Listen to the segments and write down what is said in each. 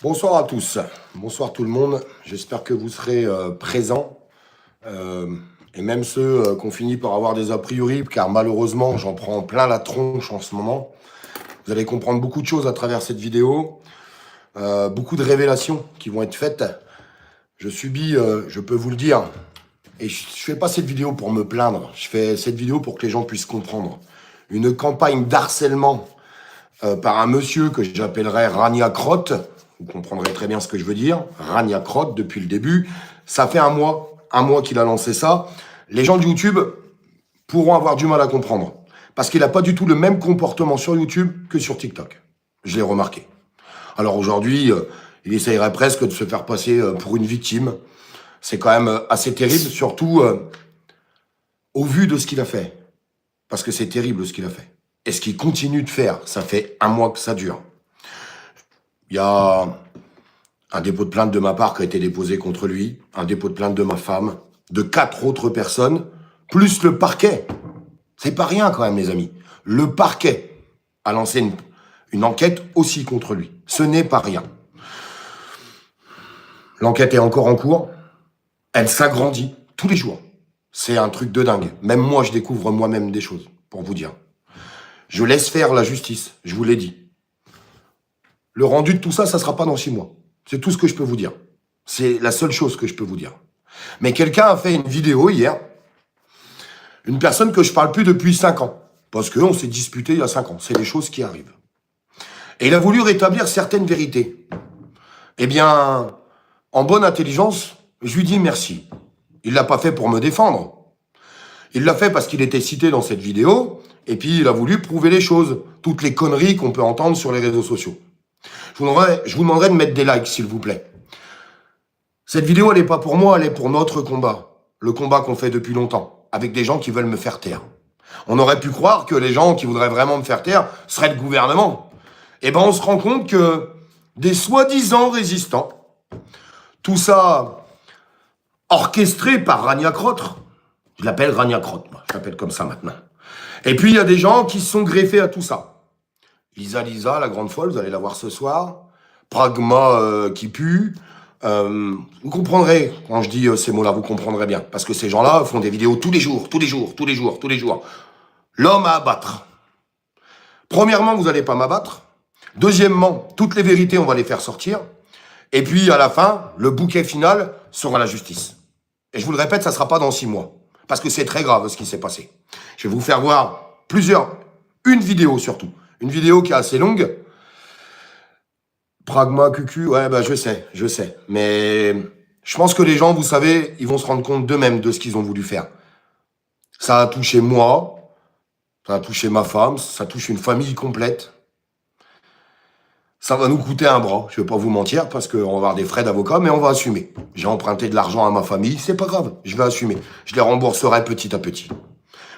Bonsoir à tous, bonsoir tout le monde. J'espère que vous serez présents et même ceux qui ont fini par avoir des a priori, car malheureusement j'en prends plein la tronche en ce moment. Vous allez comprendre beaucoup de choses à travers cette vidéo, beaucoup de révélations qui vont être faites. Je subis, je peux vous le dire, et je fais pas cette vidéo pour me plaindre, je fais cette vidéo pour que les gens puissent comprendre. Une campagne d'harcèlement par un monsieur que j'appellerais Rania Crotte. Vous comprendrez très bien ce que je veux dire. Rania Crotte, depuis le début. Ça fait un mois qu'il a lancé ça. Les gens de YouTube pourront avoir du mal à comprendre. Parce qu'il n'a pas du tout le même comportement sur YouTube que sur TikTok. Je l'ai remarqué. Alors aujourd'hui, il essayerait presque de se faire passer pour une victime. C'est quand même assez terrible, surtout au vu de ce qu'il a fait. Parce que c'est terrible ce qu'il a fait. Et ce qu'il continue de faire, ça fait un mois que ça dure. Il y a un dépôt de plainte de ma part qui a été déposé contre lui, un dépôt de plainte de ma femme, de 4 autres personnes, plus le parquet. C'est pas rien quand même, les amis. Le parquet a lancé une enquête aussi contre lui. Ce n'est pas rien. L'enquête est encore en cours. Elle s'agrandit tous les jours. C'est un truc de dingue. Même moi, je découvre moi-même des choses, pour vous dire. Je laisse faire la justice, je vous l'ai dit. Le rendu de tout ça, ça sera pas dans 6 mois. C'est tout ce que je peux vous dire. C'est la seule chose que je peux vous dire. Mais quelqu'un a fait une vidéo hier, une personne que je parle plus depuis 5 ans, parce qu'on s'est disputé il y a 5 ans. C'est des choses qui arrivent. Et il a voulu rétablir certaines vérités. Eh bien, en bonne intelligence, je lui dis merci. Il l'a pas fait pour me défendre. Il l'a fait parce qu'il était cité dans cette vidéo, et puis il a voulu prouver les choses, toutes les conneries qu'on peut entendre sur les réseaux sociaux. Je vous demanderai de mettre des likes, s'il vous plaît. Cette vidéo, elle n'est pas pour moi, elle est pour notre combat. Le combat qu'on fait depuis longtemps, avec des gens qui veulent me faire taire. On aurait pu croire que les gens qui voudraient vraiment me faire taire seraient le gouvernement. Eh ben, on se rend compte que des soi-disant résistants, tout ça orchestré par Rania Crotte, je l'appelle Rania Crotte, moi, je l'appelle comme ça maintenant. Et puis, il y a des gens qui se sont greffés à tout ça. Lisa, la grande folle, vous allez la voir ce soir. Pragma qui pue. Vous comprendrez, quand je dis ces mots-là, vous comprendrez bien. Parce que ces gens-là font des vidéos tous les jours. L'homme à abattre. Premièrement, vous n'allez pas m'abattre. Deuxièmement, toutes les vérités, on va les faire sortir. Et puis, à la fin, le bouquet final sera la justice. Et je vous le répète, ça ne sera pas dans 6 mois. Parce que c'est très grave ce qui s'est passé. Je vais vous faire voir une vidéo surtout. Une vidéo qui est assez longue. Pragma, cucu, ouais, bah je sais. Mais je pense que les gens, vous savez, ils vont se rendre compte d'eux-mêmes de ce qu'ils ont voulu faire. Ça a touché moi, ça a touché ma femme, ça touche une famille complète. Ça va nous coûter un bras, je vais pas vous mentir, parce qu'on va avoir des frais d'avocat, mais on va assumer. J'ai emprunté de l'argent à ma famille, c'est pas grave, je vais assumer. Je les rembourserai petit à petit.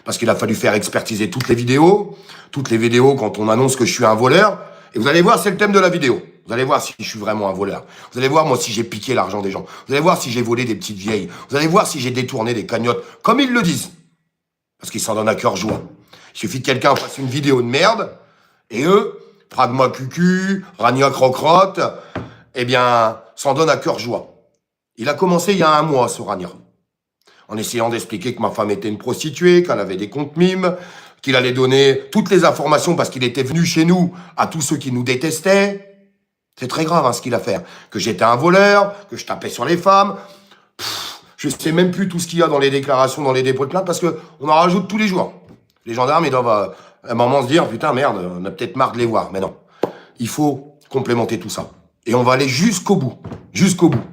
Parce qu'il a fallu faire expertiser toutes les vidéos quand on annonce que je suis un voleur. Et vous allez voir, c'est le thème de la vidéo. Vous allez voir si je suis vraiment un voleur. Vous allez voir, moi, si j'ai piqué l'argent des gens. Vous allez voir si j'ai volé des petites vieilles. Vous allez voir si j'ai détourné des cagnottes, comme ils le disent. Parce qu'ils s'en donnent à cœur joie. Il suffit que quelqu'un fasse une vidéo de merde, et eux, Pragma Cucu, Rania Crocrotte, eh bien, s'en donnent à cœur joie. Il a commencé il y a 1 mois, ce Rania. En essayant d'expliquer que ma femme était une prostituée, qu'elle avait des comptes mimes, qu'il allait donner toutes les informations parce qu'il était venu chez nous à tous ceux qui nous détestaient. C'est très grave ce qu'il a fait. Que j'étais un voleur, que je tapais sur les femmes. Je sais même plus tout ce qu'il y a dans les déclarations, dans les dépôts de plainte, parce qu'on en rajoute tous les jours. Les gendarmes, ils doivent à un moment se dire, putain, merde, on a peut-être marre de les voir. Mais non, il faut complémenter tout ça. Et on va aller jusqu'au bout. Jusqu'au bout.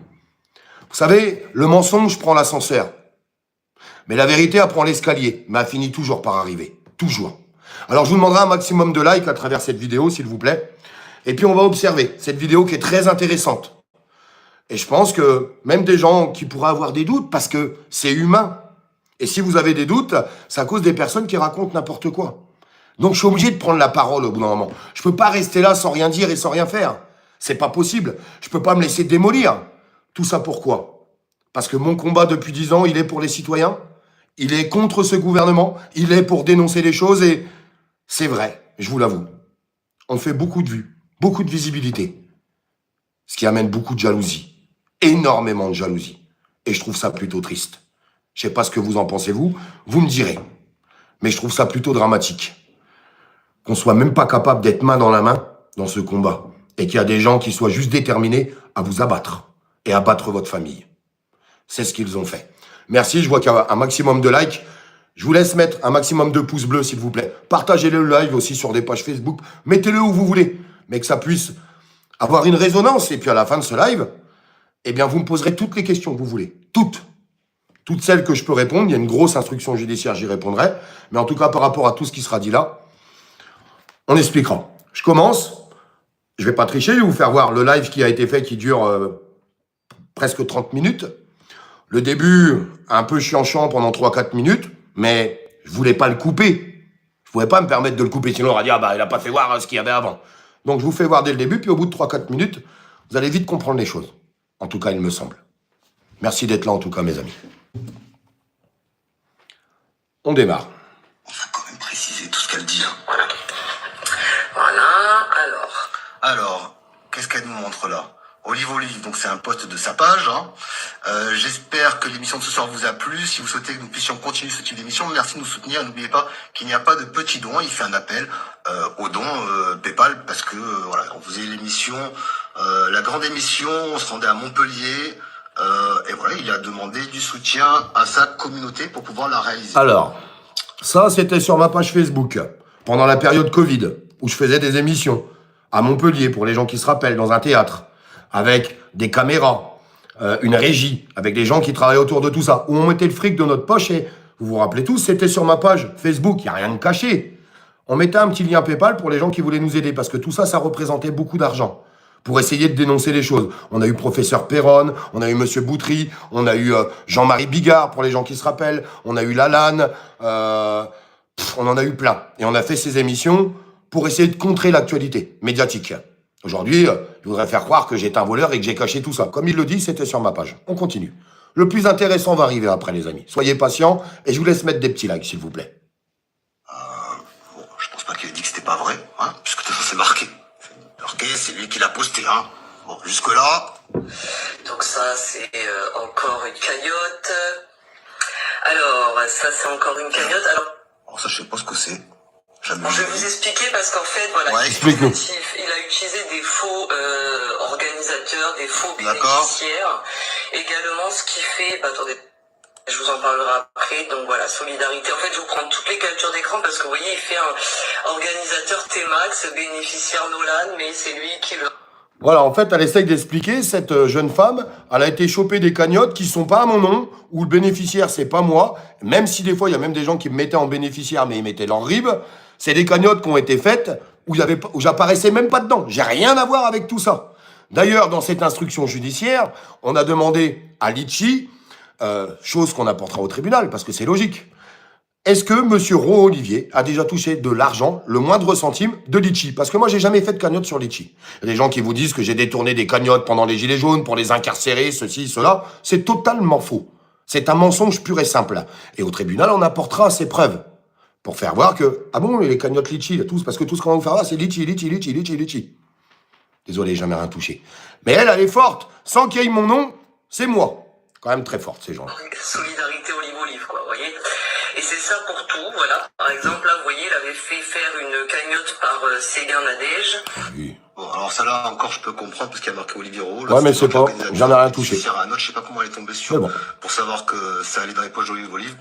Vous savez, le mensonge prend l'ascenseur. Mais la vérité apprend l'escalier, mais elle finit toujours par arriver. Toujours. Alors je vous demanderai un maximum de likes à travers cette vidéo, s'il vous plaît. Et puis on va observer cette vidéo qui est très intéressante. Et je pense que même des gens qui pourraient avoir des doutes, parce que c'est humain. Et si vous avez des doutes, c'est à cause des personnes qui racontent n'importe quoi. Donc je suis obligé de prendre la parole au bout d'un moment. Je peux pas rester là sans rien dire et sans rien faire. C'est pas possible. Je peux pas me laisser démolir. Tout ça pourquoi? Parce que mon combat depuis 10 ans, il est pour les citoyens. Il est contre ce gouvernement, il est pour dénoncer les choses et c'est vrai, je vous l'avoue. On fait beaucoup de vues, beaucoup de visibilité. Ce qui amène beaucoup de jalousie. Énormément de jalousie. Et je trouve ça plutôt triste. Je sais pas ce que vous en pensez, vous me direz. Mais je trouve ça plutôt dramatique. Qu'on soit même pas capable d'être main dans la main dans ce combat. Et qu'il y a des gens qui soient juste déterminés à vous abattre. Et à battre votre famille. C'est ce qu'ils ont fait. Merci, je vois qu'il y a un maximum de likes. Je vous laisse mettre un maximum de pouces bleus, s'il vous plaît. Partagez le live aussi sur des pages Facebook. Mettez-le où vous voulez. Mais que ça puisse avoir une résonance. Et puis à la fin de ce live, eh bien, vous me poserez toutes les questions que vous voulez. Toutes. Toutes celles que je peux répondre. Il y a une grosse instruction judiciaire, j'y répondrai. Mais en tout cas, par rapport à tout ce qui sera dit là, on expliquera. Je commence. Je vais pas tricher, je vais vous faire voir le live qui a été fait, qui dure presque 30 minutes. Le début, un peu chiant pendant 3-4 minutes, mais je voulais pas le couper. Je pouvais pas me permettre de le couper, sinon on aurait dit, ah bah, il a pas fait voir ce qu'il y avait avant. Donc je vous fais voir dès le début, puis au bout de 3-4 minutes, vous allez vite comprendre les choses. En tout cas, il me semble. Merci d'être là, en tout cas, mes amis. On démarre. On va quand même préciser tout ce qu'elle dit, hein. Voilà, Alors, qu'est-ce qu'elle nous montre là? Olive, donc c'est un post de sa page, hein. J'espère que l'émission de ce soir vous a plu. Si vous souhaitez que nous puissions continuer ce type d'émission, merci de nous soutenir. N'oubliez pas qu'il n'y a pas de petits dons. Il fait un appel aux dons PayPal parce que voilà, on faisait l'émission, la grande émission, on se rendait à Montpellier et voilà, il a demandé du soutien à sa communauté pour pouvoir la réaliser. Alors, ça c'était sur ma page Facebook pendant la période Covid où je faisais des émissions à Montpellier pour les gens qui se rappellent dans un théâtre avec des caméras, une régie, avec des gens qui travaillent autour de tout ça, où on mettait le fric de notre poche et, vous vous rappelez tous, c'était sur ma page Facebook, il n'y a rien de caché. On mettait un petit lien PayPal pour les gens qui voulaient nous aider, parce que tout ça, ça représentait beaucoup d'argent, pour essayer de dénoncer les choses. On a eu Professeur Perron, on a eu Monsieur Boutry, on a eu Jean-Marie Bigard, pour les gens qui se rappellent, on a eu Lalanne, on en a eu plein. Et on a fait ces émissions pour essayer de contrer l'actualité médiatique. Aujourd'hui, je voudrais faire croire que j'étais un voleur et que j'ai caché tout ça. Comme il le dit, c'était sur ma page. On continue. Le plus intéressant va arriver après, les amis. Soyez patients et je vous laisse mettre des petits likes, s'il vous plaît. Bon, je pense pas qu'il ait dit que c'était pas vrai, hein, puisque de toute façon c'est marqué. C'est marqué, c'est lui qui l'a posté, hein. Bon, jusque-là. donc ça c'est encore une cagnotte. Alors, ça c'est encore une cagnotte. Alors ça, je sais pas ce que c'est. Jamais Je vais vu. vous expliquer parce qu'en fait, voilà, Ouais, explique-nous. il a utilisé des faux organisateurs, des faux D'accord. bénéficiaires. Également, ce qui fait, attendez, je vous en parlerai après. Donc voilà, solidarité. En fait, je vous prends toutes les captures d'écran parce que vous voyez, il fait un organisateur T-Max, bénéficiaire Nolan, mais c'est lui qui le... Voilà, en fait, elle essaye d'expliquer, cette jeune femme, elle a été chopée des cagnottes qui sont pas à mon nom, où le bénéficiaire, c'est pas moi, même si des fois, il y a même des gens qui me mettaient en bénéficiaire, mais ils mettaient leur RIB, c'est des cagnottes qui ont été faites où j'apparaissais même pas dedans. J'ai rien à voir avec tout ça. D'ailleurs, dans cette instruction judiciaire, on a demandé à Litchi, chose qu'on apportera au tribunal, parce que c'est logique. Est-ce que M. Rowe-Olivier a déjà touché de l'argent, le moindre centime, de Litchi? Parce que moi, j'ai jamais fait de cagnotte sur Litchi. Il y a des gens qui vous disent que j'ai détourné des cagnottes pendant les Gilets jaunes pour les incarcérer, ceci, cela. C'est totalement faux. C'est un mensonge pur et simple. Et au tribunal, on apportera ces preuves. Pour faire voir que, ah bon, les cagnottes Litchi, tous, parce que tout ce qu'on va vous faire voir, c'est Litchi. Désolé, jamais rien touché. Mais elle est forte. Sans qu'il y ait mon nom, c'est moi. Quand même très forte, ces gens-là. Solidarité Olive, quoi, vous voyez. Et c'est ça pour tout, voilà. Par exemple, là, vous voyez, il avait fait faire une cagnotte par Séguin Nadège. Oui. Bon, alors ça là encore, je peux comprendre parce qu'il y a marqué Olivier Rowe. Ouais, mais c'est pas, j'en ai rien touché. Je sais pas comment elle est tombée sur, bon. pour savoir que ça allait dans les poches d'Olive.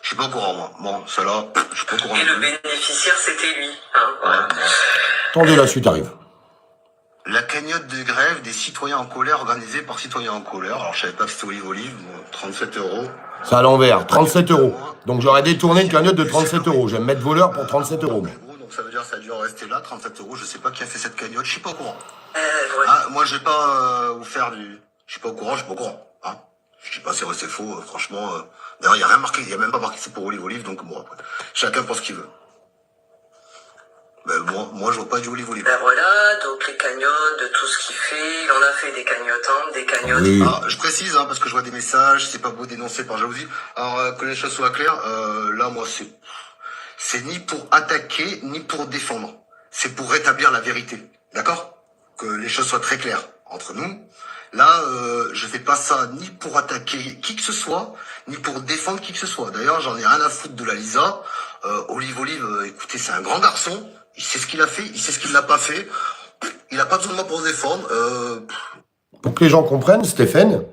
Je suis pas au courant, moi. Bon, ça là, je suis pas au courant. Et le bénéficiaire, c'était lui, hein, voilà. Attendez, la suite arrive. La cagnotte de grève des citoyens en colère organisée par Citoyens en colère. Alors, je savais pas que c'était Olive, bon, 37 €. C'est à l'envers, 37 €. Donc j'aurais détourné une cagnotte de 37 €. J'aime mettre voleur pour 37 €. Donc ça veut dire que ça a dû en rester là, 37 €. Je sais pas qui a fait cette cagnotte, je suis pas au courant. Ouais. Ah, moi, je vais pas vous faire du... Je suis pas au courant, je suis pas au courant. Hein, je sais pas si c'est faux, franchement. D'ailleurs, il y a rien marqué, il y a même pas marqué que c'est pour Olive, donc bon, après, chacun pense ce qu'il veut. Ben, moi, je vois pas du Olive. Ben voilà, donc les cagnottes, de tout ce qu'il fait, il en a fait des cagnottes, hein, des cagnottes. Oui. Ah, je précise, hein, parce que je vois des messages, c'est pas beau dénoncer par jalousie. Alors, que les choses soient claires, là, moi, c'est ni pour attaquer, ni pour défendre. C'est pour rétablir la vérité. D'accord? Que les choses soient très claires. entre nous. Là, je fais pas ça ni pour attaquer qui que ce soit, ni pour défendre qui que ce soit. D'ailleurs, j'en ai rien à foutre de la Lisa. Olive, écoutez, c'est un grand garçon. Il sait ce qu'il a fait, il sait ce qu'il n'a pas fait. Il a pas besoin de moi pour se défendre. Pour que les gens comprennent, Stéphane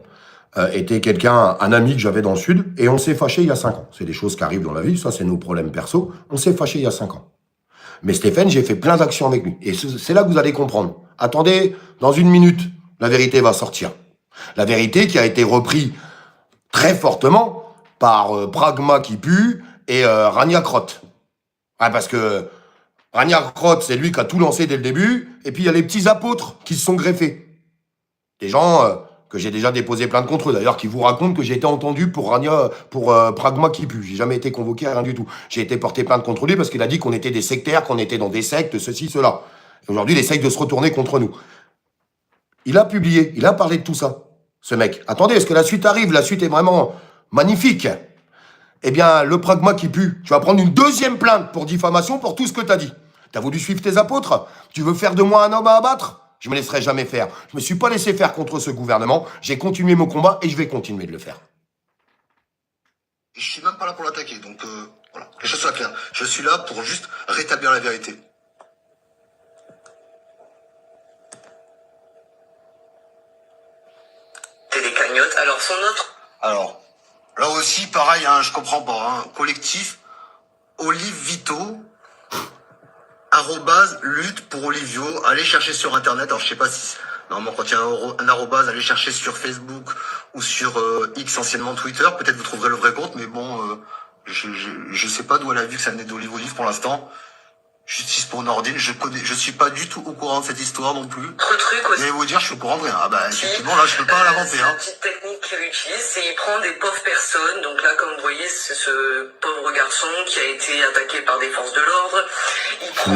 était quelqu'un, un ami que j'avais dans le Sud, et on s'est fâché il y a 5 ans. C'est des choses qui arrivent dans la vie, ça c'est nos problèmes perso. On s'est fâché il y a 5 ans. Mais Stéphane, j'ai fait plein d'actions avec lui. Et c'est là que vous allez comprendre. Attendez, dans 1 minute, la vérité va sortir. La vérité qui a été reprise très fortement par Pragma qui pue et Rania Crotte. Ouais, parce que Rania Crotte, c'est lui qui a tout lancé dès le début, et puis il y a les petits apôtres qui se sont greffés. Des gens que j'ai déjà déposé plainte contre eux, d'ailleurs, qui vous racontent que j'ai été entendu pour Pragma qui pue. J'ai jamais été convoqué à rien du tout. J'ai été porté plainte contre lui parce qu'il a dit qu'on était des sectaires, qu'on était dans des sectes, ceci, cela. Et aujourd'hui, il essaye de se retourner contre nous. Il a publié, il a parlé de tout ça, ce mec. Attendez, est-ce que la suite arrive? La suite est vraiment magnifique. Eh bien, le Pragma qui pue, tu vas prendre une 2e plainte pour diffamation pour tout ce que t'as dit. T'as voulu suivre tes apôtres? Tu veux faire de moi un homme à abattre? Je me laisserai jamais faire. Je me suis pas laissé faire contre ce gouvernement. J'ai continué mon combat et je vais continuer de le faire. Je suis même pas là pour l'attaquer, donc voilà, que les choses soient claires. Je suis là pour juste rétablir la vérité. C'est des cagnottes. Alors, son autre... Alors, là aussi, pareil, hein, je comprends pas. Hein, collectif Olive Vito, @lutte pour Olivio. Allez chercher sur Internet. Alors, je sais pas si... Normalement, quand il y a un arrobase, allez chercher sur Facebook ou sur X, anciennement Twitter. Peut-être vous trouverez le vrai compte, mais bon, je sais pas d'où elle a vu que ça venait d'Olive pour l'instant. Justice pour Nordine, je suis pas du tout au courant de cette histoire non plus. Autre truc aussi. Je vais vous dire, je suis au courant de rien. Ah bah, effectivement, là, je peux pas l'inventer, C'est hein. une petite technique qu'il utilise, c'est il prend des pauvres personnes. Donc là, comme vous voyez, c'est ce pauvre garçon qui a été attaqué par des forces de l'ordre. Il prend,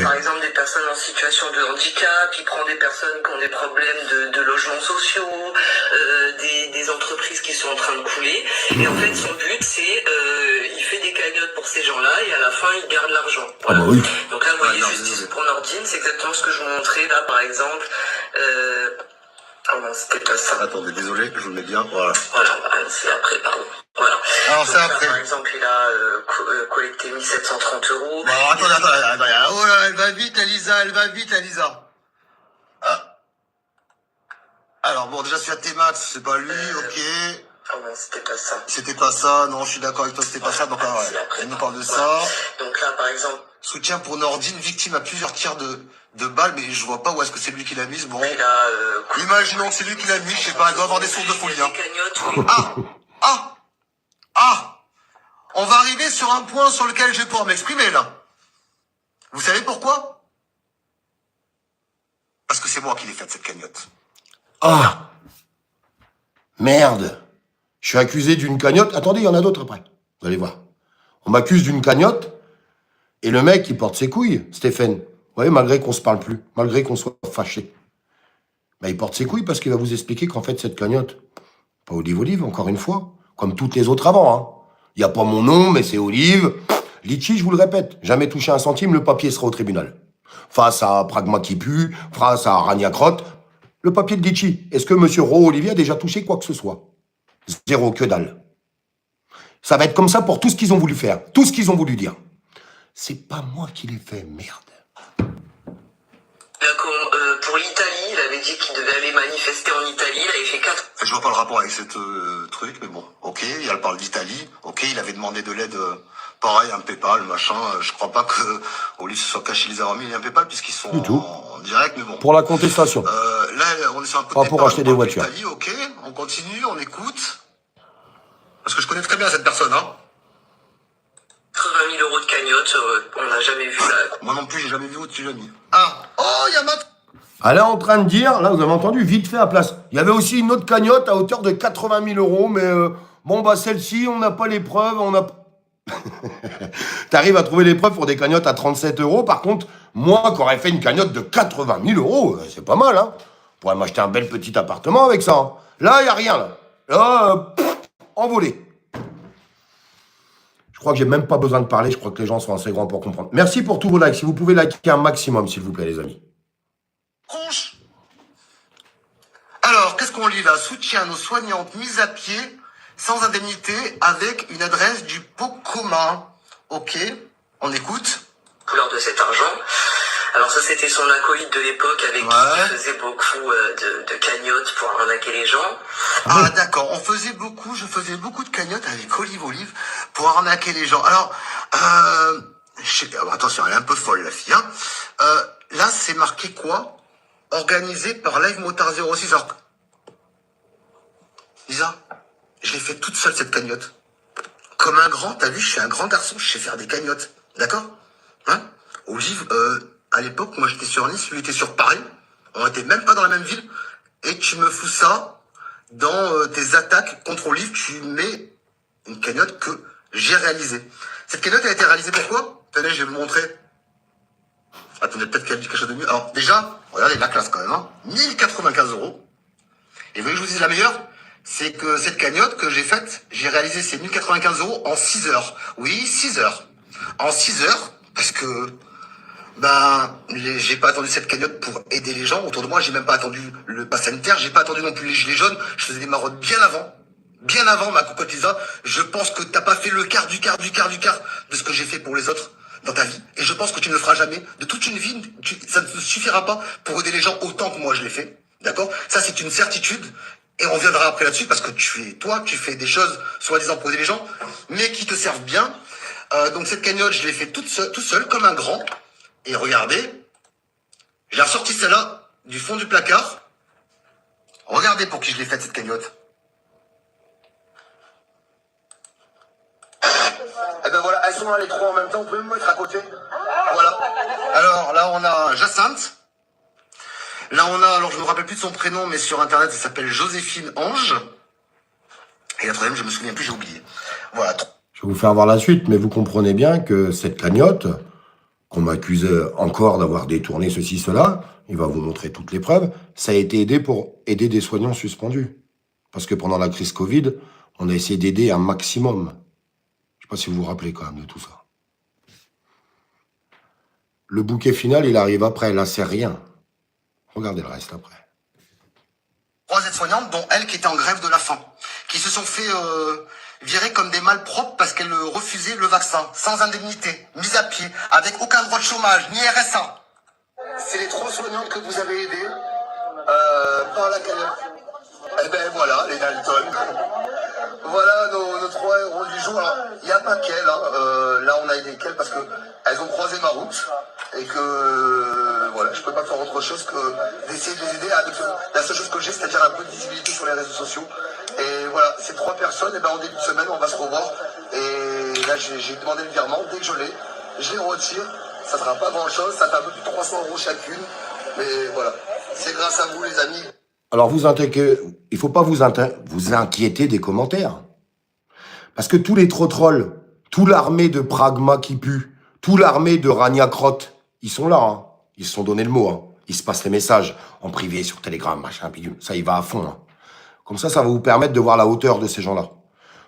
par exemple, des personnes en situation de handicap. Il prend des personnes qui ont des problèmes de logements sociaux, des entreprises qui sont en train de couler. Et en fait, son but, c'est, il fait des cagnottes pour ces gens-là et à la fin, il garde l'argent. Voilà. Ah bah oui. Donc là, vous voyez, Justice pour Nordine, c'est exactement ce que je vous montrais là, par exemple. Ah non, c'était pas ça. Attendez, désolé, je vous le mets bien, voilà. Voilà, c'est après, pardon. Voilà. Alors, c'est là, après. par exemple, il a collecté 1730 €. Bon, attendez. Oh là, elle va vite, la Lisa. Ah. Alors, bon, déjà, c'est à T-Max, c'est pas lui, ok. Ah non, c'était pas ça. C'était pas ça, non, je suis d'accord avec toi, c'était pas ça, donc, ah, ouais. Elle nous parle de ça. Donc là, par exemple. Soutien pour Nordine, victime à plusieurs tirs de balles, mais je vois pas où est-ce que c'est lui qui l'a mise, bon. Il a, imaginons que c'est lui qui l'a mise, je sais pas, elle doit avoir des sources de folie, hein. Cagnottes, On va arriver sur un point sur lequel je vais pouvoir m'exprimer, là. Vous savez pourquoi? Parce que c'est moi qui l'ai faite, cette cagnotte. Ah! Merde! Je suis accusé d'une cagnotte. Attendez, il y en a d'autres après. Vous allez voir. On m'accuse d'une cagnotte, et le mec, il porte ses couilles, Stéphane. Vous voyez, malgré qu'on se parle plus, malgré qu'on soit fâché. Ben, il porte ses couilles parce qu'il va vous expliquer qu'en fait, cette cagnotte, pas Olive, encore une fois, comme toutes les autres avant, hein. Il n'y a pas mon nom, mais c'est Olive. Litchi, je vous le répète, jamais touché un centime, le papier sera au tribunal. Face à Pragma qui pue, face à Rania Crotte, le papier de Litchi. Est-ce que M. Olivier a déjà touché quoi que ce soit? Zéro, que dalle. Ça va être comme ça pour tout ce qu'ils ont voulu faire, tout ce qu'ils ont voulu dire. C'est pas moi qui l'ai fait, merde. pour l'Italie, il avait dit qu'il devait aller manifester en Italie. Il avait fait 4. Je vois pas le rapport avec cette truc, mais bon, ok, elle parle d'Italie, ok, il avait demandé de l'aide, pareil, un PayPal, machin, je crois pas que Olive se soit caché les avoir mis un PayPal puisqu'ils sont en direct, mais bon. Pour la contestation. Là, on est sur un peu pas pour acheter des voitures. Italie, ok, on continue, on écoute. Parce que je connais très bien cette personne, hein. 80 000 € de cagnotte, on n'a jamais vu là. Moi non plus, j'ai jamais vu au-dessus de mis. Ah, oh, il y a ma... Elle est en train de dire, là vous avez entendu, vite fait à place. Il y avait aussi une autre cagnotte à hauteur de 80 000 €, mais bon bah celle-ci, on n'a pas les preuves, on a... T'arrives à trouver les preuves pour des cagnottes à 37 €, par contre, moi qui aurais fait une cagnotte de 80 000 €, c'est pas mal, hein. Je pourrais m'acheter un bel petit appartement avec ça. Hein. Là, il n'y a rien, là. Là, envolé. Je crois que j'ai même pas besoin de parler, je crois que les gens sont assez grands pour comprendre. Merci pour tous vos likes, si vous pouvez liker un maximum, s'il vous plaît, les amis. Tronche. qu'on lit là, soutien à nos soignantes mises à pied sans indemnité avec une adresse du pot commun. Ok, on écoute. Couleur de cet argent. Alors ça c'était son acolyte de l'époque avec qui il faisait beaucoup de cagnottes pour arnaquer les gens. Ah d'accord, je faisais beaucoup de cagnottes avec Olive pour arnaquer les gens. Alors, attention, elle est un peu folle la fille. Hein. Là c'est marqué quoi? Organisé par Live Motard 06. Alors, Lisa, je l'ai fait toute seule cette cagnotte. Comme un grand, t'as vu, je suis un grand garçon, je sais faire des cagnottes. D'accord? Hein? Olive, à l'époque, moi j'étais sur Nice, lui était sur Paris. On était même pas dans la même ville. Et tu me fous ça dans tes attaques contre Olive, tu mets une cagnotte que j'ai réalisée. Cette cagnotte a été réalisée pourquoi? Tenez, je vais vous montrer. Attendez, peut-être qu'elle dit quelque chose de mieux. Alors déjà, regardez la classe quand même. Hein. 1095 €. Et vous voulez que je vous dise la meilleure? C'est que cette cagnotte que j'ai faite, j'ai réalisé ces 1095 € en 6 heures. Oui, 6 heures. En 6 heures, parce que j'ai pas attendu cette cagnotte pour aider les gens. Autour de moi, j'ai même pas attendu le pass sanitaire, j'ai pas attendu non plus les gilets jaunes. Je faisais des maraudes bien avant. Bien avant, ma cocotte Lisa. Je pense que t'as pas fait le quart du quart de ce que j'ai fait pour les autres dans ta vie. Et je pense que tu ne le feras jamais. De toute une vie, ça ne te suffira pas pour aider les gens autant que moi je l'ai fait. D'accord? Ça, c'est une certitude. Et on reviendra après là-dessus parce que tu fais des choses soi-disant pour aider les gens, mais qui te servent bien. Donc cette cagnotte, je l'ai fait tout seul, comme un grand. Et regardez, j'ai ressorti celle-là du fond du placard. Regardez pour qui je l'ai faite cette cagnotte. Et ben voilà, elles sont là les trois en même temps, vous pouvez me mettre à côté. Voilà. Alors là on a Jacinthe. Là on a, alors je me rappelle plus de son prénom, mais sur internet elle s'appelle Joséphine Ange. Et la troisième je me souviens plus, j'ai oublié. Voilà. Je vais vous faire voir la suite, mais vous comprenez bien que cette cagnotte, qu'on m'accuse encore d'avoir détourné ceci, cela, il va vous montrer toutes les preuves, ça a été aidé pour aider des soignants suspendus. Parce que pendant la crise Covid, on a essayé d'aider un maximum. Je ne sais pas si vous vous rappelez quand même de tout ça. Le bouquet final, il arrive après, là c'est rien. Regardez le reste après. 3 aides-soignantes, dont elles qui étaient en grève de la faim, qui se sont fait virer comme des malpropres parce qu'elles refusaient le vaccin, sans indemnité, mises à pied, avec aucun droit de chômage, ni RSA. C'est les 3 soignantes que vous avez aidées par la cagnotte. Eh ben voilà, les Dalton. Voilà nos 3 héros du jour. Alors, il n'y a pas qu'elles. Hein. Là, on a aidé qu'elles parce qu'elles ont croisé ma route. Et que voilà, je peux pas faire autre chose que d'essayer de les aider à la seule chose que j'ai, c'est-à-dire un peu de visibilité sur les réseaux sociaux. Et voilà, ces 3 personnes, et ben en début de semaine, on va se revoir. Et là, j'ai demandé le virement. Dès que je les retire. Ça sera pas grand-chose, ça fait un peu plus de 300 € chacune. Mais voilà, c'est grâce à vous, les amis. Alors, il faut pas vous inquiéter des commentaires. Parce que tous les trolls, toute l'armée de Pragma qui pue, toute l'armée de Rania Crotte, ils sont là. Hein. Ils se sont donné le mot. Hein. Ils se passent les messages en privé, sur Telegram, machin, bidule. Ça, il va à fond. Hein. Comme ça va vous permettre de voir la hauteur de ces gens-là.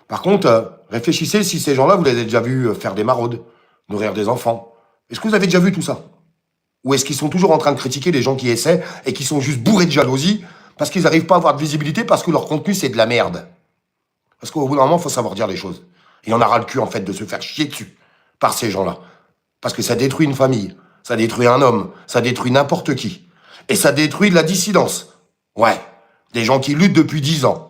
Par contre, réfléchissez si ces gens-là, vous les avez déjà vus faire des maraudes, nourrir des enfants. Est-ce que vous avez déjà vu tout ça? Ou est-ce qu'ils sont toujours en train de critiquer les gens qui essaient et qui sont juste bourrés de jalousie parce qu'ils n'arrivent pas à avoir de visibilité parce que leur contenu, c'est de la merde? Parce qu'au bout d'un moment, il faut savoir dire les choses. Et on a ras le cul, en fait, de se faire chier dessus par ces gens-là. Parce que ça détruit une famille, ça détruit un homme, ça détruit n'importe qui. Et ça détruit de la dissidence. Ouais, des gens qui luttent depuis 10 ans.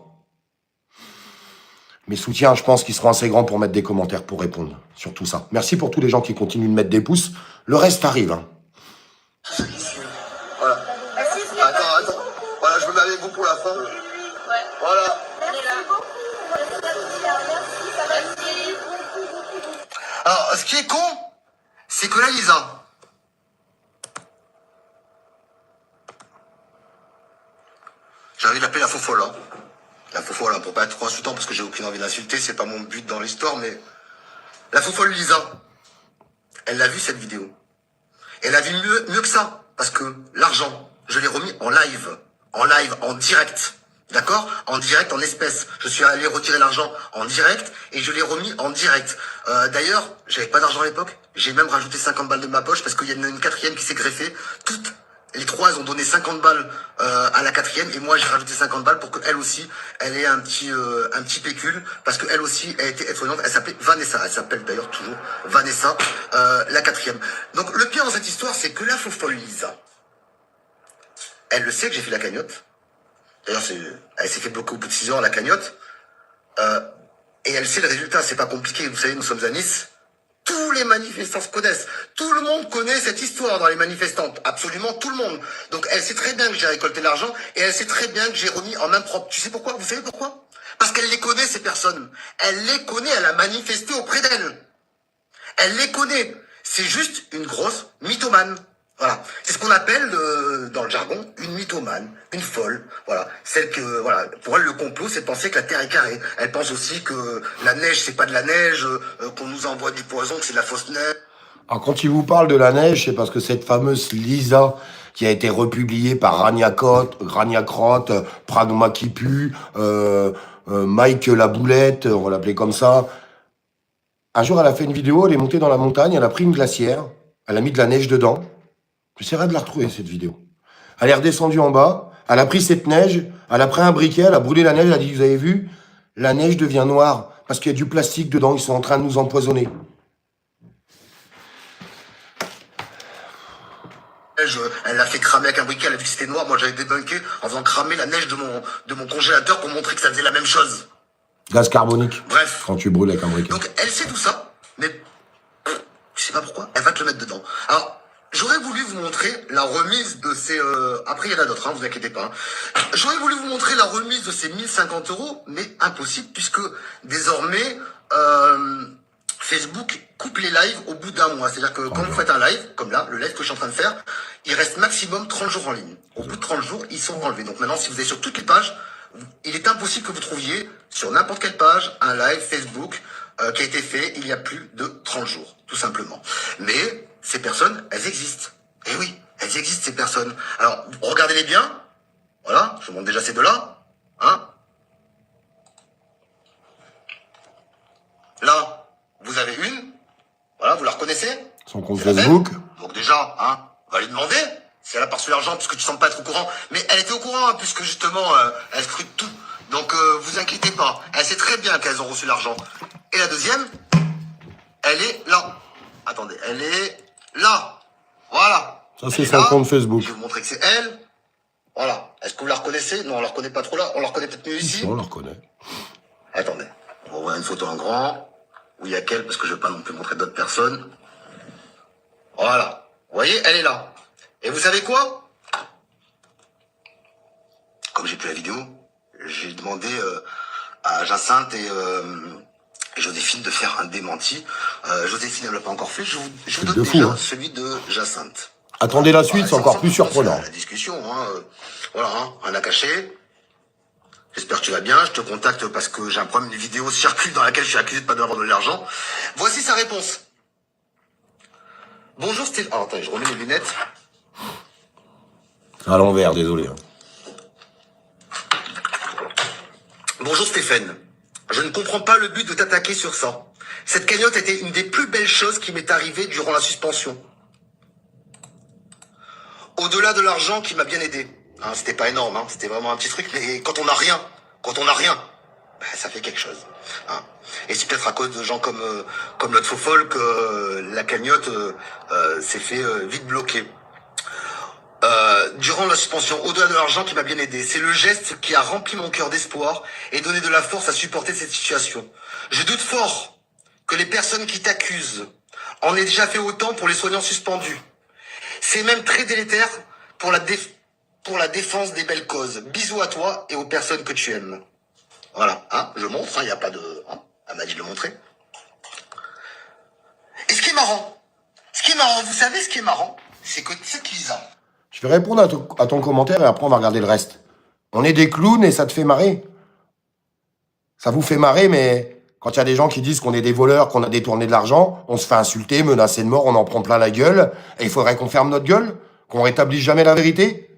Mes soutiens, je pense qu'ils seront assez grands pour mettre des commentaires, pour répondre sur tout ça. Merci pour tous les gens qui continuent de mettre des pouces. Le reste arrive. Hein. Voilà. Attends. Voilà, je me mets avec vous pour la fin. Voilà. Alors, ce qui est con, c'est que là, Lisa, j'ai envie de l'appeler la faux-folle. Hein. La faux-folle, hein, pour pas être trop insultant, parce que j'ai aucune envie d'insulter, c'est pas mon but dans l'histoire, mais la faux-folle Lisa, elle l'a vu cette vidéo. Elle a vu mieux que ça, parce que l'argent, je l'ai remis en live, en direct. D'accord? En direct, en espèces. Je suis allé retirer l'argent en direct et je l'ai remis en direct. D'ailleurs, j'avais pas d'argent à l'époque. J'ai même rajouté 50 balles de ma poche parce qu'il y en a une 4e qui s'est greffée. Toutes Les trois, elles ont donné 50 balles à la quatrième, et moi j'ai rajouté 50 balles pour qu'elle aussi, elle ait un petit pécule, parce qu'elle aussi, elle était aide-soignante, elle s'appelait Vanessa, elle s'appelle d'ailleurs toujours Vanessa, la quatrième. Donc le pire dans cette histoire, c'est que la fofolle Lisa, elle le sait que j'ai fait la cagnotte. D'ailleurs, elle s'est fait bloquer au bout de 6 heures, la cagnotte. Et elle sait le résultat, c'est pas compliqué. Vous savez, nous sommes à Nice. Tous les manifestants se connaissent. Tout le monde connaît cette histoire dans les manifestantes. Absolument tout le monde. Donc elle sait très bien que j'ai récolté l'argent et elle sait très bien que j'ai remis en main propre. Tu sais pourquoi? Vous savez pourquoi? Parce qu'elle les connaît, ces personnes. Elle les connaît, elle a manifesté auprès d'elle. Elle les connaît. C'est juste une grosse mythomane. Voilà. C'est ce qu'on appelle, dans le jargon, une mythomane, une folle. Voilà. Celle que, voilà. Pour elle, le complot, c'est de penser que la Terre est carrée. Elle pense aussi que la neige, c'est pas de la neige, qu'on nous envoie du poison, que c'est de la fausse neige. Alors, quand il vous parle de la neige, c'est parce que cette fameuse Lisa, qui a été republiée par Rania Crotte, Pranoma qui pue, Mike la boulette, on va l'appeler comme ça. Un jour, elle a fait une vidéo, elle est montée dans la montagne, elle a pris une glacière, elle a mis de la neige dedans. J'essaierai de la retrouver, cette vidéo. Elle est redescendue en bas, elle a pris cette neige, elle a pris un briquet, elle a brûlé la neige, elle a dit, vous avez vu, la neige devient noire, parce qu'il y a du plastique dedans, ils sont en train de nous empoisonner. Elle l'a fait cramer avec un briquet, elle a vu que c'était noir, moi j'avais débunké en faisant cramer la neige de mon congélateur pour montrer que ça faisait la même chose. Gaz carbonique. Bref. Quand tu brûles avec un briquet. Donc elle sait tout ça, mais je sais pas pourquoi, elle va te le mettre dedans. Alors, j'aurais voulu vous montrer la remise de ces... Après, il y en a d'autres, hein, vous inquiétez pas. J'aurais voulu vous montrer la remise de ces 1050 €, mais impossible, puisque désormais, Facebook coupe les lives au bout d'un mois. C'est-à-dire que quand vous faites un live, comme là, le live que je suis en train de faire, il reste maximum 30 jours en ligne. Au bout de 30 jours, ils sont enlevés. Donc maintenant, si vous êtes sur toutes les pages, il est impossible que vous trouviez sur n'importe quelle page un live Facebook qui a été fait il y a plus de 30 jours, tout simplement. Mais ces personnes, elles existent. Eh oui, elles existent, ces personnes. Alors, regardez-les bien. Voilà, je vous montre déjà ces deux-là. Hein? Là, vous avez une. Voilà, vous la reconnaissez? Son compte C'est la Facebook. même. Donc déjà, hein, on va lui demander si elle a pas reçu l'argent, puisque tu sembles pas être au courant. Mais elle était au courant, hein, puisque justement, elle scrute tout. Donc, vous inquiétez pas. Elle sait très bien qu'elles ont reçu l'argent. Et la deuxième, elle est là. Attendez, elle est là. Voilà. Ça, c'est son compte Facebook. Je vais vous montrer que c'est elle. Voilà. Est-ce que vous la reconnaissez? Non, on la reconnaît pas trop là. On la reconnaît peut-être mieux ici. On le reconnaît. Attendez. On va voir une photo en grand. Où il y a qu'elle, parce que je vais pas non plus montrer d'autres personnes. Voilà. Vous voyez, elle est là. Et vous savez quoi? Comme j'ai plus la vidéo, j'ai demandé à Jacinthe et Joséphine de faire un démenti. Joséphine, elle l'a pas encore fait. Je vous donne déjà celui de Jacinthe. Attendez la suite, c'est encore plus surprenant. La discussion, hein, voilà, hein, rien à cacher. J'espère que tu vas bien. Je te contacte parce que j'ai un problème. Une vidéo circule dans laquelle je suis accusé de pas avoir donné l'argent. Voici sa réponse. Bonjour Stéphane. Ah, attends, je remets les lunettes. À l'envers, désolé. Bonjour Stéphane. Je ne comprends pas le but de t'attaquer sur ça. Cette cagnotte était une des plus belles choses qui m'est arrivée durant la suspension. Au-delà de l'argent qui m'a bien aidé. Hein, c'était pas énorme, hein, c'était vraiment un petit truc, mais quand on n'a rien, ben, ça fait quelque chose. Hein. Et c'est peut-être à cause de gens comme notre faux folle que la cagnotte s'est fait vite bloquer. Durant la suspension, au-delà de l'argent qui m'a bien aidé, c'est le geste qui a rempli mon cœur d'espoir et donné de la force à supporter cette situation. Je doute fort que les personnes qui t'accusent en aient déjà fait autant pour les soignants suspendus. C'est même très délétère pour la défense des belles causes. Bisous à toi et aux personnes que tu aimes. Voilà, hein, je montre, il n'y a pas de... Hein, elle m'a dit de le montrer. Et ce qui est marrant, vous savez ce qui est marrant, c'est que cette Lisa... Je vais répondre à ton commentaire et après on va regarder le reste. On est des clowns et ça te fait marrer. Ça vous fait marrer, mais quand il y a des gens qui disent qu'on est des voleurs, qu'on a détourné de l'argent, on se fait insulter, menacer de mort, on en prend plein la gueule, et il faudrait qu'on ferme notre gueule, qu'on rétablisse jamais la vérité.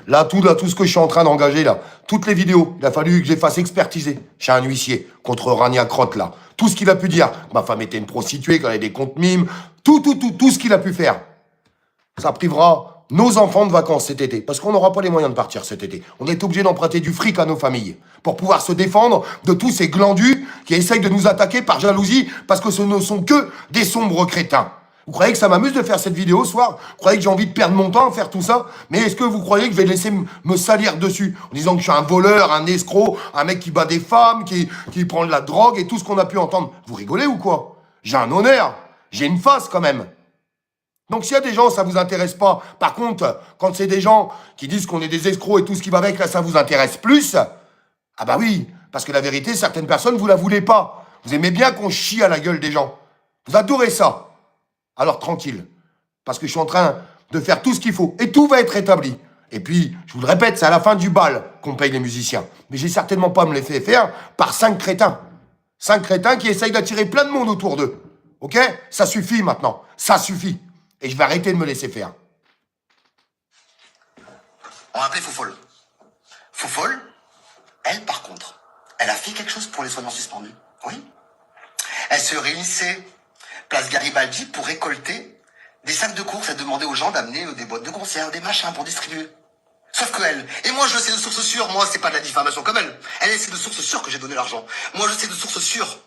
Là, tout ce que je suis en train d'engager, là, toutes les vidéos, il a fallu que je les fasse expertiser chez un huissier, contre Rania Crotte, là. Tout ce qu'il a pu dire, ma femme était une prostituée, qu'elle avait des comptes mimes, tout ce qu'il a pu faire. Ça privera nos enfants de vacances cet été, parce qu'on n'aura pas les moyens de partir cet été. On est obligé d'emprunter du fric à nos familles pour pouvoir se défendre de tous ces glandus qui essayent de nous attaquer par jalousie parce que ce ne sont que des sombres crétins. Vous croyez que ça m'amuse de faire cette vidéo ce soir? Vous croyez que j'ai envie de perdre mon temps à faire tout ça? Mais est-ce que vous croyez que je vais laisser me salir dessus en disant que je suis un voleur, un escroc, un mec qui bat des femmes, qui prend de la drogue et tout ce qu'on a pu entendre? Vous rigolez ou quoi? J'ai un honneur, j'ai une face quand même. Donc s'il y a des gens, ça vous intéresse pas. Par contre, quand c'est des gens qui disent qu'on est des escrocs et tout ce qui va avec, là, ça vous intéresse plus. Ah bah oui, parce que la vérité, certaines personnes, vous la voulez pas. Vous aimez bien qu'on chie à la gueule des gens. Vous adorez ça. Alors tranquille, parce que je suis en train de faire tout ce qu'il faut. Et tout va être rétabli. Et puis, je vous le répète, c'est à la fin du bal qu'on paye les musiciens. Mais j'ai certainement pas me les fait faire par 5 crétins. 5 crétins qui essayent d'attirer plein de monde autour d'eux. Ok? Ça suffit maintenant. Ça suffit. Et je vais arrêter de me laisser faire. On va appeler Foufole. Foufole, elle, par contre, elle a fait quelque chose pour les soignants suspendus. Oui. Elle se réunissait place Garibaldi pour récolter des sacs de courses. Elle demandait aux gens d'amener des boîtes de conserve, des machins pour distribuer. Sauf que elle, et moi je sais de sources sûres, moi c'est pas de la diffamation comme elle. Elle sait de sources sûres que j'ai donné l'argent. Moi je sais de sources sûres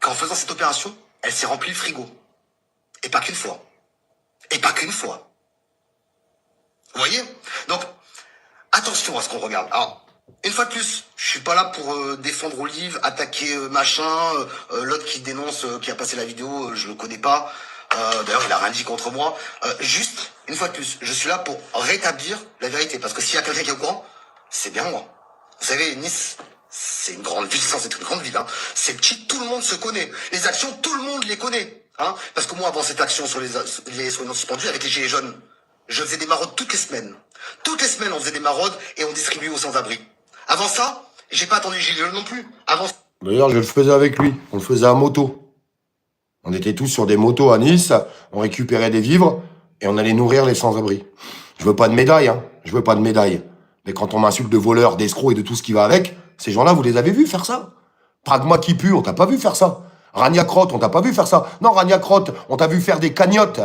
qu'en faisant cette opération, elle s'est remplie le frigo. Et pas qu'une fois. Et pas qu'une fois. Vous voyez? Donc, attention à ce qu'on regarde. Alors, une fois de plus, je suis pas là pour défendre Olive, attaquer machin, l'autre qui dénonce, qui a passé la vidéo, je le connais pas. D'ailleurs, il a rien dit contre moi. Juste, une fois de plus, je suis là pour rétablir la vérité. Parce que s'il y a quelqu'un qui est au courant, c'est bien moi. Vous savez, Nice, c'est une grande ville, c'est une grande ville. Hein. C'est petit, tout le monde se connaît. Les actions, tout le monde les connaît. Hein. Parce que moi, avant cette action sur les soignants suspendus, avec les gilets jaunes, je faisais des maraudes toutes les semaines. Toutes les semaines, on faisait des maraudes et on distribuait aux sans-abri. Avant ça, j'ai pas attendu les gilets jaunes non plus. Avant... D'ailleurs, je le faisais avec lui. On le faisait à moto. On était tous sur des motos à Nice, on récupérait des vivres et on allait nourrir les sans-abri. Je veux pas de médaille, hein. Je veux pas de médaille. Mais quand on m'insulte de voleur, d'escroc et de tout ce qui va avec, ces gens-là, vous les avez vus faire ça? Pragma qui pue, on t'a pas vu faire ça. Rania Crotte, on t'a pas vu faire ça. Non, Rania Crotte, on t'a vu faire des cagnottes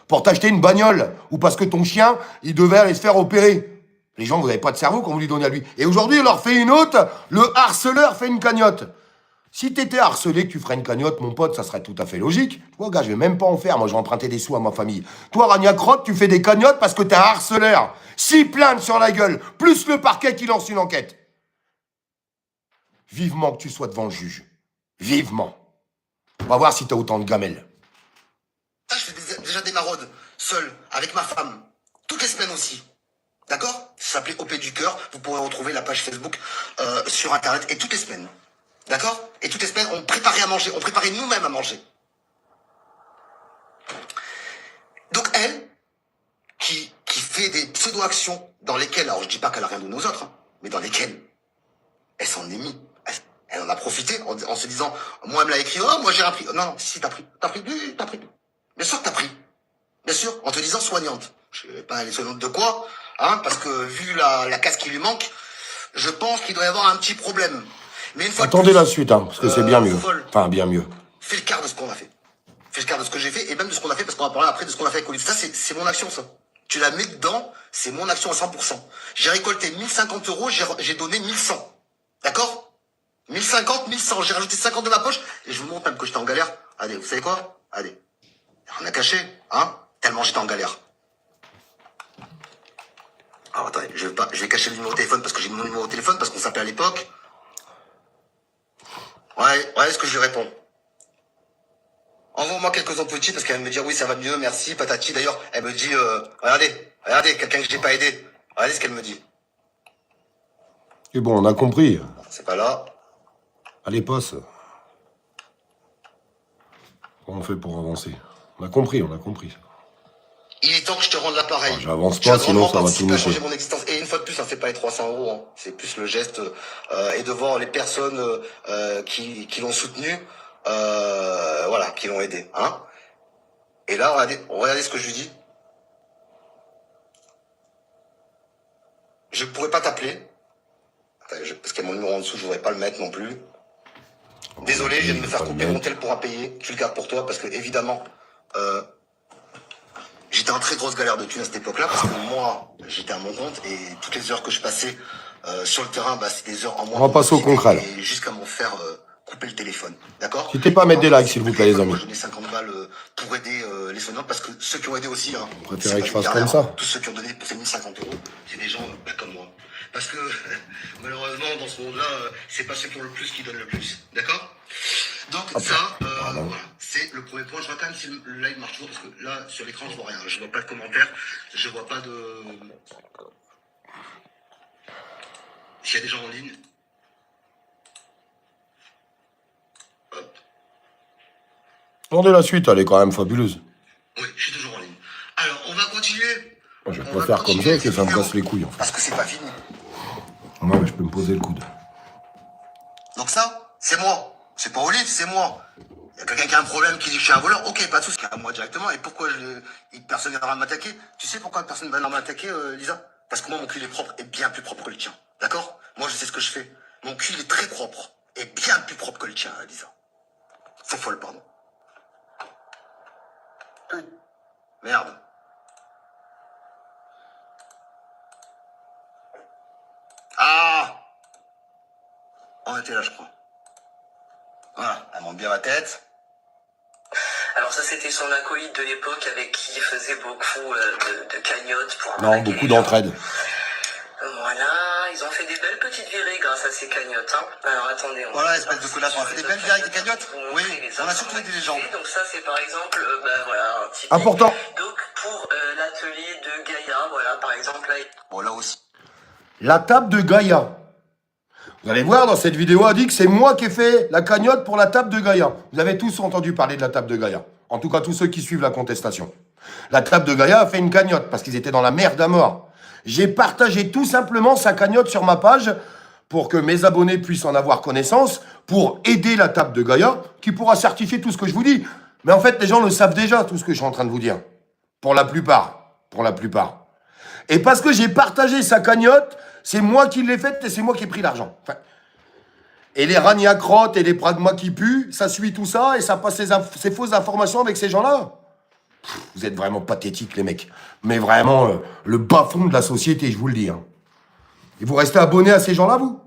pour t'acheter une bagnole ou parce que ton chien, il devait aller se faire opérer. Les gens, vous n'avez pas de cerveau quand vous lui donnez à lui. Et aujourd'hui, il leur fait une autre, le harceleur fait une cagnotte. Si t'étais harcelé, que tu ferais une cagnotte, mon pote, ça serait tout à fait logique. Moi, gars, je vais même pas en faire. Moi, je vais emprunter des sous à ma famille. Toi, Rania Crotte, tu fais des cagnottes parce que t'es un harceleur. 6 plaintes sur la gueule, plus le parquet qui lance une enquête. Vivement que tu sois devant le juge. Vivement. On va voir si t'as autant de gamelles. Ça, je fais déjà des maraudes, seul, avec ma femme. Toutes les semaines aussi. D'accord? Ça s'appelait OP du cœur. Vous pourrez retrouver la page Facebook sur Internet. Et toutes les semaines. D'accord? Et toutes les semaines, on préparait à manger. On préparait nous-mêmes à manger. Donc elle, qui fait des pseudo-actions dans lesquelles, alors je dis pas qu'elle a rien donné aux autres, hein, mais dans lesquelles elle s'en est mis. Elle en a profité en se disant, moi elle me l'a écrit, oh moi j'ai appris. Non, non, si t'as pris. Oui, t'as pris. Bien sûr que t'as pris. Bien sûr, en te disant soignante. Je sais pas, elle est soignante de quoi, hein, parce que vu la casse qui lui manque, je pense qu'il doit y avoir un petit problème. Mais une fois Attendez la suite, hein, parce que c'est bien mieux. Foufole, Enfin, bien mieux. fais le quart de ce qu'on a fait. Fais le quart de ce que j'ai fait, et même de ce qu'on a fait, parce qu'on va parler après de ce qu'on a fait avec Olive. Ça, c'est mon action, ça. Tu la mets dedans, c'est mon action à 100%. J'ai récolté 1050 euros, j'ai donné 1100. D'accord? 1050, 1100. J'ai rajouté 50 de ma poche, et je vous montre même que j'étais en galère. Allez, vous savez quoi? Allez. Rien à cacher, hein? Tellement j'étais en galère. Alors attendez, je vais cacher le numéro de téléphone parce que j'ai mon numéro de téléphone, parce qu'on s'appelait à l'époque. Ouais, est-ce que je lui réponds? Envoie-moi quelques autres petits parce qu'elle me dit oui, ça va mieux, merci, patati. D'ailleurs, elle me dit, regardez, quelqu'un que j'ai pas aidé. Regardez ce qu'elle me dit. Et bon, on a compris. C'est pas là. Allez, passe. Comment on fait pour avancer? On a compris. Il est temps que je te rende l'appareil. Ah, j'avance pas, sinon ça va tout niquer. Changer mon existence. Et une fois de plus, ça ne fait pas les 300 euros. Hein. C'est plus le geste. Et devant les personnes qui l'ont soutenu, voilà, qui l'ont aidé. Hein. Et là, regardez ce que je lui dis. Je ne pourrais pas t'appeler. Parce qu'il y a mon numéro en dessous, je ne voudrais pas le mettre non plus. Désolé, je viens de me faire couper mon tel pour un payer. Tu le gardes pour toi parce que, évidemment, j'ai j'étais en très grosse galère de thunes à cette époque-là, parce que moi, j'étais à mon compte, et toutes les heures que je passais sur le terrain, bah, c'était des heures en moins. On va passer au concret, là. Et jusqu'à m'en faire couper le téléphone, d'accord? N'hésitez pas à mettre des likes, s'il vous plaît, les amis. Moi, je donnais 50 balles pour aider les soignants, parce que ceux qui ont aidé aussi, hein, Vous préférez c'est que pas je fasse des comme galères, ça? tous ceux qui ont donné ces 1050 euros, c'est des gens comme moi. Parce que malheureusement, dans ce monde-là, c'est pas ceux qui ont le plus qui donnent le plus, d'accord? Donc ça, voilà, c'est le premier point. Je vois quand même si le live marche toujours, parce que là, sur l'écran, je vois rien. Je vois pas de commentaires, je vois pas de... S'il y a des gens en ligne... Hop. Attendez la suite, elle est quand même fabuleuse. Oui, je suis toujours en ligne. Alors, on va continuer. Moi, je On préfère va comme continuer ça avec que cette ça me vidéo, casse les couilles, en fait. parce que c'est pas fini. Non, mais je peux me poser le coude. Donc ça, c'est moi. C'est pas Olive, c'est moi. Il y a quelqu'un qui a un problème, qui dit que je suis un voleur. Ok, pas de soucis, à moi directement. Et pourquoi personne ne viendra m'attaquer? Tu sais pourquoi personne ne viendra m'attaquer, Lisa? Parce que moi, mon cul, il est propre et bien plus propre que le tien. D'accord? Moi, je sais ce que je fais. Mon cul, il est très propre et bien plus propre que le tien, Lisa. Faux folle, pardon. Merde. Ah! On était là, je crois. Voilà, elle monte bien la tête. Alors ça, c'était son acolyte de l'époque avec qui il faisait beaucoup de cagnottes pour... Non, arnaquer beaucoup les gens. d'entraide. Voilà, ils ont fait des belles petites virées grâce à ces cagnottes. Hein. Alors attendez. Voilà, espèce de connasse, on a fait des belles virées avec des cagnottes. Oui, on a surtout aidé les gens. Donc ça, c'est par exemple, voilà, un typique. Important. Donc pour l'atelier de Gaïa, voilà, par exemple, là... Bon, là aussi. La table de Gaïa. Vous allez voir, dans cette vidéo, elle dit que c'est moi qui ai fait la cagnotte pour la table de Gaïa. Vous avez tous entendu parler de la table de Gaïa. En tout cas, tous ceux qui suivent la contestation. La table de Gaïa a fait une cagnotte parce qu'ils étaient dans la merde à mort. J'ai partagé tout simplement sa cagnotte sur ma page pour que mes abonnés puissent en avoir connaissance, pour aider la table de Gaïa, qui pourra certifier tout ce que je vous dis. Mais en fait, les gens le savent déjà, tout ce que je suis en train de vous dire. Pour la plupart. Pour la plupart. Et parce que j'ai partagé sa cagnotte, c'est moi qui l'ai faite et c'est moi qui ai pris l'argent. Enfin, et les ragnacrottes et les pragmas qui puent, ça suit tout ça et ça passe ces fausses informations avec ces gens-là. Vous êtes vraiment pathétiques, les mecs. Mais vraiment, le bas-fond de la société, je vous le dis. Hein. Et vous restez abonnés à ces gens-là, vous?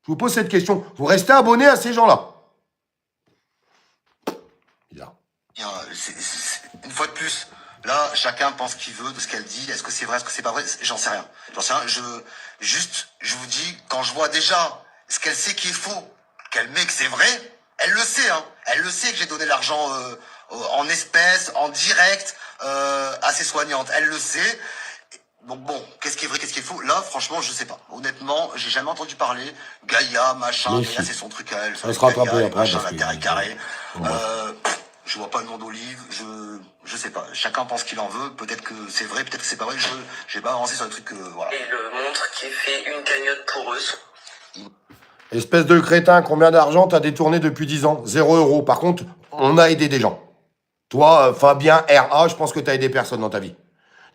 Je vous pose cette question. Vous restez abonnés à ces gens-là? Bizarre. Une fois de plus, là, chacun pense qu'il veut de ce qu'elle dit. Est-ce que c'est vrai, est-ce que c'est pas vrai? J'en sais rien. J'en sais rien. Je vous dis, quand je vois déjà ce qu'elle sait qui est faux, qu'elle met que c'est vrai, elle le sait, hein. Elle le sait que j'ai donné l'argent en espèces, en direct, à ses soignantes. Elle le sait. Donc bon, qu'est-ce qui est vrai, qu'est-ce qui est faux? Là, franchement, je sais pas. Honnêtement, j'ai jamais entendu parler. Gaïa, machin, Mais Gaïa, si. c'est son truc à elle. Ça se rattrape Gaïa, après, machin, parce la terre est que- carrée. Ouais. Je vois pas le nom d'Olive, je sais pas. Chacun pense qu'il en veut. Peut-être que c'est vrai, peut-être que c'est pas vrai. J'ai pas avancé sur le truc, voilà. Et le montre qui fait une cagnotte pour eux. Espèce de crétin, combien d'argent t'as détourné depuis 10 ans? 0 €. Par contre, on a aidé des gens. Toi, Fabien R.A., je pense que t'as aidé personne dans ta vie.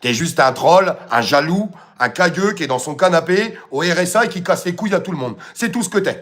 T'es juste un troll, un jaloux, un cagueux qui est dans son canapé au RSA et qui casse les couilles à tout le monde. C'est tout ce que t'es.